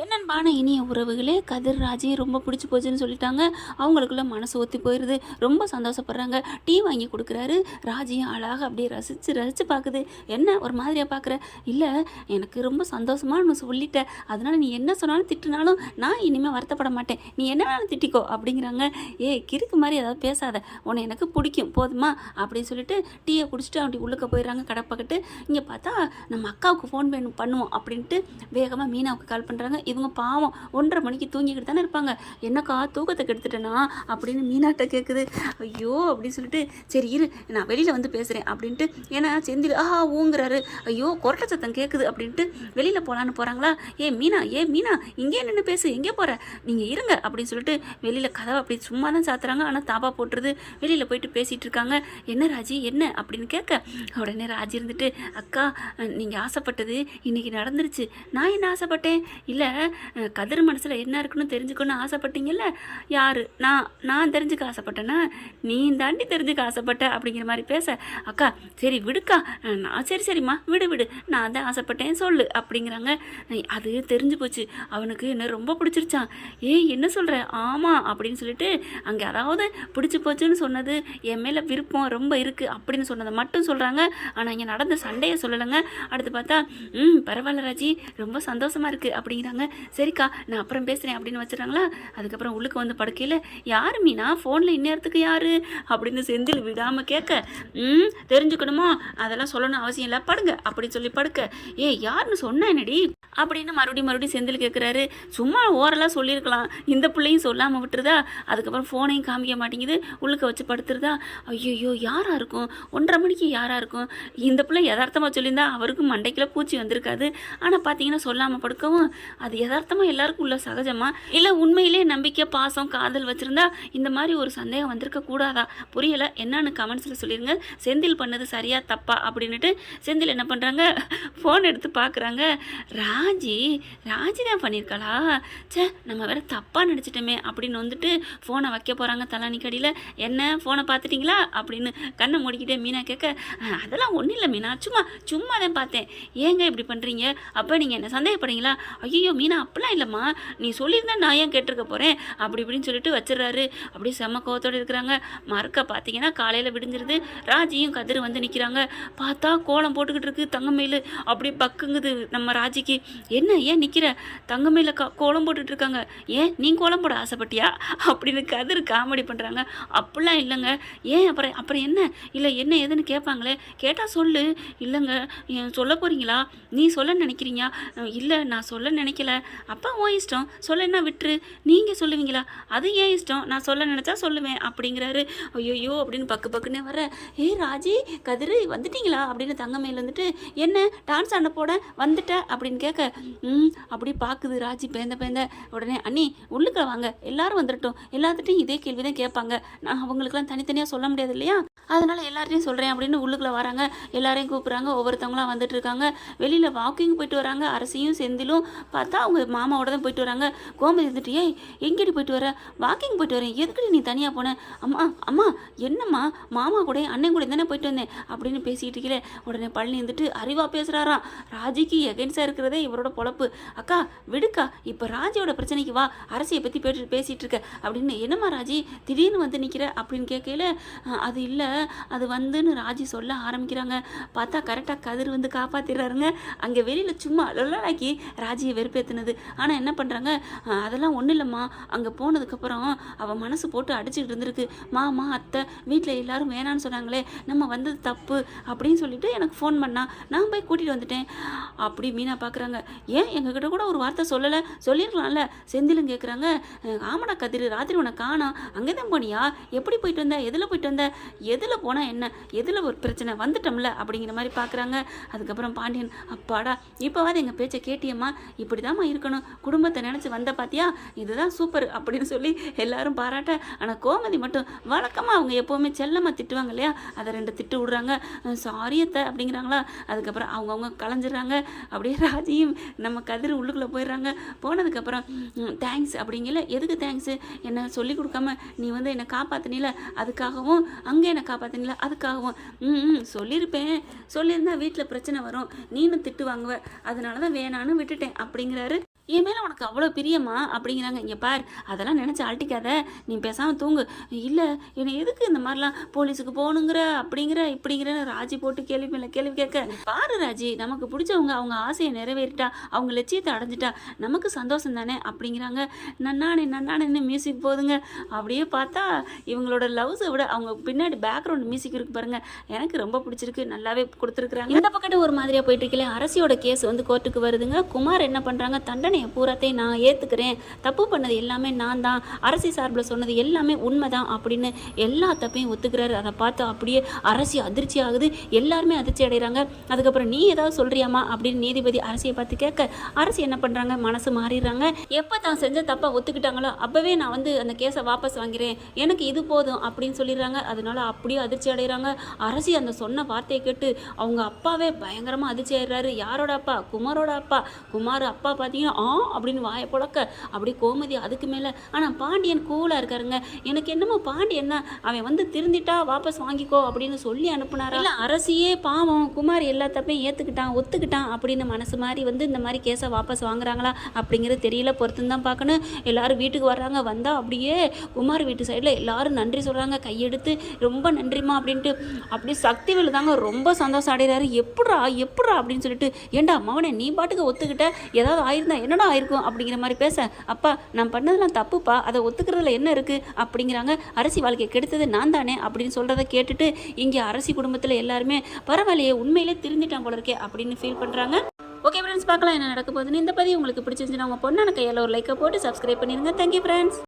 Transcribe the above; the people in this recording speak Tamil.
என்னன்பான இனிய உறவுகளே, கதிர் ராஜி ரொம்ப பிடிச்சி போச்சுன்னு சொல்லிட்டாங்க. அவங்களுக்குள்ள மனசு ஒத்தி போயிடுது. ரொம்ப சந்தோஷப்படுறாங்க. டீ வாங்கி கொடுக்குறாரு. ராஜியும் அழகாக அப்படியே ரசித்து ரசித்து பார்க்குது. என்ன ஒரு மாதிரியாக பார்க்குற? இல்லை, எனக்கு ரொம்ப சந்தோஷமாக நான் சொல்லிட்டேன். அதனால் நீ என்ன சொன்னாலும் திட்டுனாலும் நான் இனிமேல் வருத்தப்பட மாட்டேன். நீ என்ன வேணாலும் திட்டிக்கோ அப்படிங்கிறாங்க. கிறுக்கு மாதிரி ஏதாவது பேசாத, உன்னை எனக்கு பிடிக்கும் போதுமா அப்படின்னு சொல்லிட்டு டீயை குடிச்சிட்டு அப்படி உள்ளுக்க போயிடுறாங்க கடப்பக்கிட்டு. இங்கே பார்த்தா நம்ம அக்காவுக்கு ஃபோன் பண்ணுவோம் அப்படின்ட்டு வேகமாக மீனாவுக்கு கால் பண்ணுறாங்க. இவங்க பாவம் 1:30 மணிக்கு தூங்கிக்கிட்டு தானே இருப்பாங்க. என்னக்கா தூக்கத்தை கெடுத்துட்டேனா அப்படின்னு மீனாட்ட கேட்குது. ஐயோ அப்படின்னு சொல்லிட்டு சரி இரு நான் வெளியில் வந்து பேசுகிறேன் அப்படின்ட்டு. ஏன்னா செந்தில் ஊங்குறாரு. ஐயோ கொரட்டை சத்தம் கேட்குது அப்படின்ட்டு வெளியில் போகலான்னு போகிறாங்களா. மீனா மீனா இங்கே நின்று பேசு, எங்கே போகிற, நீங்கள் இருங்க அப்படின்னு சொல்லிட்டு வெளியில் கதவை அப்படி சும்மா தான் சாத்துறாங்க. ஆனால் தாப்பா போட்டுருது. வெளியில் போயிட்டு பேசிகிட்டு இருக்காங்க. என்ன ராஜி என்ன அப்படின்னு கேட்க உடனே ராஜி இருந்துட்டு அக்கா நீங்கள் ஆசைப்பட்டது இன்றைக்கி நடந்துருச்சு. நான் என்ன ஆசைப்பட்டேன்? இல்லை கதிர் மனசில் என்ன இருக்குன்னு தெரிஞ்சுக்கணும்னு ஆசைப்பட்டீங்கல்ல. யார்? நான் தெரிஞ்சுக்க ஆசைப்பட்டேன்னா நீ தாண்டி தெரிஞ்சுக்க ஆசைப்பட்ட அப்படிங்கிற மாதிரி பேச அக்கா சரி விடுக்கா, நான் சரிம்மா விடு நான் தான் ஆசைப்பட்டேன் சொல்லு அப்படிங்கிறாங்க. அது தெரிஞ்சு போச்சு, அவனுக்கு என்ன ரொம்ப பிடிச்சிருச்சான். என்ன சொல்கிற? ஆமாம் அப்படின்னு சொல்லிட்டு அங்கே அதாவது பிடிச்சி போச்சுன்னு சொன்னது என் மேலே விருப்பம் ரொம்ப இருக்குது அப்படின்னு சொன்னதை மட்டும் சொல்கிறாங்க. ஆனால் இங்கே நடந்த சண்டையை சொல்லலைங்க. அடுத்து பார்த்தா பரவாயில்ல ராஜி ரொம்ப சந்தோஷமாக இருக்குது அப்படிங்கிறாங்க. சரிக்கா நான் அப்புறம் பேசுகிறேன் அப்படின்னு வச்சுறாங்களா. அதுக்கப்புறம் உள்ளுக்கு வந்து படுக்கையில் யார் மீனா ஃபோனில் இந்நேரத்துக்கு யார் அப்படின்னு செந்தில் விடாமல் கேட்க தெரிஞ்சுக்கணுமோ அதெல்லாம் சொல்லணும் அவசியம் இல்லை, படுங்க அப்படின்னு சொல்லி படுக்க யாருன்னு சொன்ன என்னடி அப்படின்னு மறுபடியும் செந்தில் கேட்குறாரு. சும்மா ஓரலாக சொல்லியிருக்கலாம், இந்த பிள்ளையும் சொல்லாமல் விட்டுருதா. அதுக்கப்புறம் ஃபோனையும் காமிக்க மாட்டேங்குது, உள்ளுக்க வச்சு படுத்துருதா. ஐயோ யாராக இருக்கும்? 1:30 மணிக்கு யாராக இருக்கும்? இந்த பிள்ளை யதார்த்தமாக சொல்லியிருந்தா அவருக்கும் மண்டைக்குள்ள பூச்சி வந்திருக்காது. ஆனால் பார்த்தீங்கன்னா சொல்லாமல் படுக்கவும் அது யதார்த்தமாக எல்லாருக்கும் உள்ள சகஜமா இல்லை உண்மையிலே நம்பிக்கை பாசம் காதல் வச்சுருந்தா இந்த மாதிரி ஒரு சந்தேகம் வந்திருக்க கூடாதா? புரியலை. என்னன்னு கமெண்ட்ஸில் சொல்லிடுங்க. செந்தில் பண்ணது சரியா தப்பா அப்படின்ட்டு. செந்தில் என்ன பண்ணுறாங்க, ஃபோன் எடுத்து பார்க்குறாங்க. ராஜி தான் பண்ணியிருக்காளா? நம்ம வேற தப்பாக நினச்சிட்டோமே அப்படின்னு வந்துட்டு ஃபோனை வைக்க போகிறாங்க தலானி கடியில். என்ன ஃபோனை பார்த்துட்டிங்களா அப்படின்னு கண்ணை மூடிக்கிட்டே மீனா கேட்க அதெல்லாம் ஒன்றும் இல்லை மீனா, சும்மா தான் பார்த்தேன். ஏங்க இப்படி பண்ணுறீங்க? அப்போ நீங்கள் என்ன சந்தேகப்படுறீங்களா? ஐயோ மீனா அப்படிலாம் இல்லைம்மா, நீ சொல்லியிருந்தா நான் ஏன் கேட்டிருக்க போகிறேன் அப்படி இப்படின்னு சொல்லிட்டு வச்சிடறாரு. அப்படியே செம்ம கோவத்தோடு இருக்கிறாங்க. மறுக்க பார்த்தீங்கன்னா காலையில் விடிஞ்சிருது. ராஜியும் கதிர் வந்து நிற்கிறாங்க. பார்த்தா கோலம் போட்டுக்கிட்டு இருக்கு தங்கமேலு. அப்படி பக்குங்குது நம்ம ராஜிக்கு. என்ன ஏன் நிற்கிற? தங்கமேல கோலம் போட்டுட்டு இருக்காங்க. ஏன் நீ கோலம் போட ஆசைப்பட்டியா அப்படின்னு கதிர் காமெடி பண்ணுறாங்க. அப்படிலாம் இல்லைங்க. ஏன் அப்புறம் என்ன? இல்லை என்ன ஏதுன்னு கேட்பாங்களே, கேட்டால் சொல்லு. இல்லைங்க சொல்ல போகிறீங்களா? நீ சொல்ல நினைக்கிறீங்க? இல்லை நான் சொல்ல நினைக்கல. அப்பா ஓ இஷ்டம், சொல்லன்னா விட்டுரு. நீங்கள் சொல்லுவீங்களா? அது ஏன் இஷ்டம், நான் சொல்ல நினச்சா சொல்லுவேன் அப்படிங்கிறாரு. ஐயோ அப்படின்னு பக்குன்னே வர ராஜி கதிர் வந்துட்டீங்களா அப்படின்னு தங்கமேல வந்துட்டு என்ன டான்ஸ் ஆட போட வந்துட்ட அப்படின்னு கேட்க அப்படி பார்க்குது ராஜி பேந்த. உடனே அண்ணி உள்ளுக்க வாங்க, எல்லாரும் வந்துடட்டும், எல்லாத்துட்டையும் இதே கேள்வி தான் கேட்பாங்க, நான் அவங்களுக்குலாம் தனித்தனியாக சொல்ல முடியாது இல்லையா, அதனால எல்லார்ட்டையும் சொல்கிறேன் அப்படின்னு உள்ளுக்குள்ள வராங்க. எல்லாரையும் கூப்பிட்றாங்க. ஒவ்வொருத்தவங்களாம் வந்துட்டு இருக்காங்க. வெளியில் வாக்கிங் போயிட்டு வராங்க. அரசியும் செந்திலும் பார்த்தா அவங்க மாமாவோட தான் போயிட்டு வராங்க. கோமதி இருந்துட்டு எங்கேடி போயிட்டு வர? வாக்கிங் போயிட்டு வரேன். எதுக்குடி நீ தனியாக போனேன்? அம்மா என்னம்மா, மாமா கூட அண்ணன் கூட தானே போயிட்டு வந்தேன் அப்படின்னு பேசிக்கிட்டு இருக்கல. உடனே பழனி இருந்துட்டு அறிவாக பேசுகிறாராம். ராஜிக்கு எகென்ஸ்டாக இருக்கிறதே இவரோட பொழப்பு. அக்கா விடுக்கா, இப்போ ராஜியோட பிரச்சனைக்கு வா, அரசியை பற்றி பேசிகிட்டு இருக்க அப்படின்னு. என்னம்மா ராஜி திடீர்னு வந்து நிற்கிற அப்படின்னு கேட்கல. அது இல்லை, அது வந்துன்னு ராஜி சொல்ல ஆரம்பிக்கிறாங்க. பார்த்தா கரெக்டாக கதிர் வந்து காப்பாற்றிடுறாருங்க. அங்கே வெளியில் சும்மா லொல்லாக்கி ராஜியை வெறுப்பேற்றுனது. ஆனால் என்ன பண்ணுறாங்க, அதெல்லாம் ஒன்றும் இல்லைம்மா, அங்கே போனதுக்கப்புறம் அவள் மனசு போட்டு அடிச்சுக்கிட்டு இருந்திருக்கு. மாமா அத்தை வீட்டில் எல்லாரும் வேணான்னு சொன்னாங்களே, நம்ம வந்தது தப்பு அப்படின்னு சொல்லிட்டு எனக்கு ஃபோன் பண்ணா, நான் போய் கூட்டிகிட்டு வந்துட்டேன் அப்படி மீனா பார்க்குறாங்க. ஏன் எங்ககிட்ட கூட ஒரு வார்த்தை சொல்லலை, சொல்லியிருக்கலாம்ல செந்திலும் கேட்குறாங்க. ஆமாடா கதிர், ராத்திரி உனக்கு காணோம், அங்கே தான் போனியா, எப்படி போயிட்டு வந்த, எதில் போயிட்டு வந்த, எதில் போனால் என்ன, எதில் ஒரு பிரச்சனை, வந்துட்டோம்ல அப்படிங்கிற மாதிரி பார்க்குறாங்க. அதுக்கப்புறம் பாண்டியன் அப்பாடா இப்போவாது எங்கள் பேச்சை கேட்டியம்மா, இப்படி தாம்மா இருக்கணும், குடும்பத்தை நினச்சி வந்த பார்த்தியா, இதுதான் சூப்பர் அப்படின்னு சொல்லி எல்லாரும் பாராட்ட. ஆனால் கோமதி மட்டும் வழக்கமாக அவங்க எப்போவுமே செல்லமாக திட்டுவாங்க இல்லையா, அதை 2 திட்டு விடுறாங்க. சாரியத்தை அப்படிங்கிறாங்களா. அதுக்கப்புறம் அவங்கவுங்க கலைஞ்சிடுறாங்க. அப்படியே ராஜியும் நம்ம கதிர் உள்ளுக்குள்ளே போயிடுறாங்க. போனதுக்கப்புறம் தேங்க்ஸ் அப்படிங்கல. எதுக்கு தேங்க்ஸு, என்னை சொல்லி கொடுக்காம நீ வந்து என்னை காப்பாற்றினில அதுக்காகவும், அங்கே என்னை காப்பாற்றினில அதுக்காகவும். சொல்லியிருந்தா வீட்டில் பிரச்சனை வரும், நீனும் திட்டு வாங்குவ, அதனால தான் வேணான்னு விட்டுட்டேன் அப்படிங்கிறாரு. என் மேலே உனக்கு அவ்வளோ பிரியமா அப்படிங்கிறாங்க. இங்கே பார், அதெல்லாம் நினச்சி அழட்டிக்காத, நீ பேசாமல் தூங்கு. இல்லை, என்னை எதுக்கு இந்த மாதிரிலாம் போலீஸுக்கு போகணுங்கிற அப்படிங்கிற இப்படிங்கிற ராஜி போட்டு கேள்வி மேலே கேள்வி கேட்க. பாரு ராஜி, நமக்கு பிடிச்சவங்க அவங்க ஆசையை நிறைவேறிட்டா, அவங்க லட்சியத்தை அடைஞ்சிட்டா நமக்கு சந்தோஷம் தானே அப்படிங்கிறாங்க. நன்னானே மியூசிக் போகுதுங்க. அப்படியே பார்த்தா இவங்களோட லவ்ஸை விட அவங்க பின்னாடி பேக்ரவுண்ட் மியூசிக் இருக்கு பாருங்க, எனக்கு ரொம்ப பிடிச்சிருக்கு, நல்லாவே கொடுத்துருக்குறாங்க. இந்த பக்கத்து ஒரு மாதிரியாக போயிட்டு இருக்கல, அரசியோட கேஸ் வந்து கோர்ட்டுக்கு வருதுங்க. குமார் என்ன பண்ணுறாங்க, தண்டனை பூராத்தையும் நான் ஏற்றுக்கிறேன், தப்பு பண்ணது எல்லாமே நான் தான், அரசி சார்பில் சொன்னது எல்லாமே உண்மைதான் அப்படின்னு எல்லா தப்பையும் ஒத்துக்கிறாரு. அதை பார்த்து அப்படியே அரசி அதிர்ச்சி ஆகுது, எல்லாருமே அதிர்ச்சி அடைகிறாங்க. அதுக்கப்புறம் நீ ஏதாவது சொல்றியாமா அப்படின்னு நீதிபதி அரசியை பார்த்து கேட்க, அரசி என்ன பண்ணுறாங்க, மனசு மாறிடுறாங்க. எப்போ தான் செஞ்ச தப்பை ஒத்துக்கிட்டாங்களோ அப்போவே நான் வந்து அந்த கேஸை வாபஸ் வாங்கிறேன், எனக்கு இது போதும் அப்படின்னு சொல்லிடுறாங்க. அதனால அப்படியே அதிர்ச்சி அடைகிறாங்க. அரசி அந்த சொன்ன வார்த்தையை கேட்டு அவங்க அப்பாவே பயங்கரமாக அதிர்ச்சி ஆயிடுறாரு. யாரோட அப்பா, குமாரோட அப்பா. குமார் அப்பா பார்த்தீங்கன்னா அப்படின்னு வாயை புழக்க அப்படி கோமதி அதுக்கு மேலே. ஆனால் பாண்டியன் கூலாக இருக்காருங்க. எனக்கு என்னமோ பாண்டியன் தான், அவன் வந்து திருந்திட்டா வாபஸ் வாங்கிக்கோ அப்படின்னு சொல்லி அனுப்புனாரா, இல்லை அரசியே பாவம் குமார் எல்லா தப்பையும் ஏற்றுக்கிட்டான் ஒத்துக்கிட்டான் அப்படின்னு மனசு மாதிரி வந்து இந்த மாதிரி கேஸை வாபஸ் வாங்குறாங்களா அப்படிங்கிறது தெரியல, பொறுத்துன்னு தான் பார்க்கணும். எல்லாரும் வீட்டுக்கு வர்றாங்க. வந்தால் அப்படியே குமார் வீட்டு சைடில் எல்லாரும் நன்றி சொல்கிறாங்க, கையெடுத்து ரொம்ப நன்றிமா அப்படின்ட்டு. அப்படியே சக்திவேலு தாங்க ரொம்ப சந்தோஷம் அடைகிறாரு. எப்படா அப்படின்னு சொல்லிட்டு, ஏண்டா மவனே நீ பாட்டுக்கு ஒத்துக்கிட்ட, ஏதாவது ஆயிருந்தா என்னடா ஆயிருக்கும் அப்படிங்கிற மாதிரி பேச, அப்பா நான் பண்ணதெல்லாம் தப்புப்பா, அதை ஒத்துக்கிறதுல என்ன இருக்குது அப்படிங்கிறாங்க. அரசி வாழ்க்கையை கெடுத்தது நான் தானே அப்படின்னு சொல்கிறத கேட்டுட்டு இங்கே அரசி குடும்பத்தில் எல்லாருமே பரவாயில்லையே உண்மையிலே திருந்திட்டான் போல இருக்கே அப்படின்னு ஃபீல் பண்ணுறாங்க. ஓகே ஃப்ரெண்ட்ஸ், பார்க்கலாம் என்ன நடக்க போகுதுன்னு. இந்த பதிவு உங்களுக்கு பிடிச்சிருந்துச்சுன்னா உங்கள் பொண்ணான கையால் ஒரு லைக்கை போட்டு சப்ஸ்கிரைப் பண்ணிடுங்க. Thank you friends.